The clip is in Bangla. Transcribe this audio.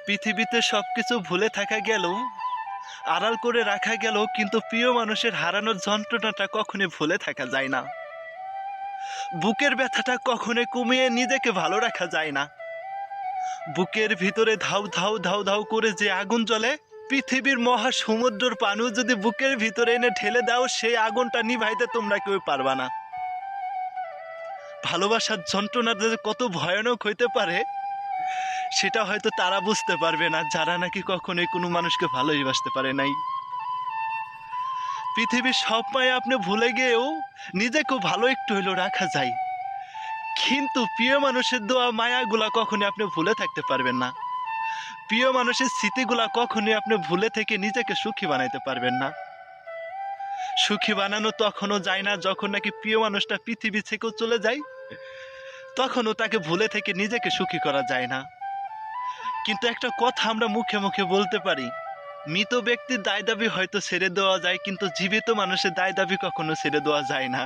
পৃথিবীতে সবকিছু ভুলে থাকা গেলেও, আড়াল করে রাখা গেলেও কিন্তু প্রিয় মানুষের হারানোর যন্ত্রণাটা কখনোই ভুলে থাকা যায় না। বুকের ব্যথাটা কখনোই কমিয়ে নিজেকে ভালো রাখা যায় না। বুকের ভিতরে ধাউ ধাউ ধাউ ধাউ করে যে আগুন জ্বলে, পৃথিবীর মহা সমুদ্রের পানিও যদি বুকের ভিতরে এনে ঢেলে দাও, সেই আগুনটা নিভাইতে তোমরা কেউ পারবা না। ভালোবাসার যন্ত্রণা যে কত ভয়ানক হইতে পারে সেটা হয়তো তারা বুঝতে পারবে না, যারা নাকি কখনোই কোনো মানুষকে ভালোবাসতে পারে নাই। পৃথিবীর সব মায়া আপনি ভুলে গিয়েও নিজেকেও ভালো একটু হইলেও রাখা যায়, কিন্তু প্রিয় মানুষের দেওয়া মায়াগুলা কখনোই আপনি ভুলে থাকতে পারবেন না। প্রিয় মানুষের স্মৃতিগুলা কখনোই আপনি ভুলে থেকে নিজেকে সুখী বানাইতে পারবেন না। সুখী বানানো তখনও যায় না যখন নাকি প্রিয় মানুষটা পৃথিবী থেকেও চলে যায়, তখনও তাকে ভুলে থেকে নিজেকে সুখী করা যায় না। কিন্তু একটা কথা আমরা মুখে মুখে বলতে পারি, মৃত ব্যক্তির দায় দাবি হয়তো ছেড়ে দেওয়া যায়, কিন্তু জীবিত মানুষের দায় দাবি কখনো ছেড়ে দেওয়া যায় না।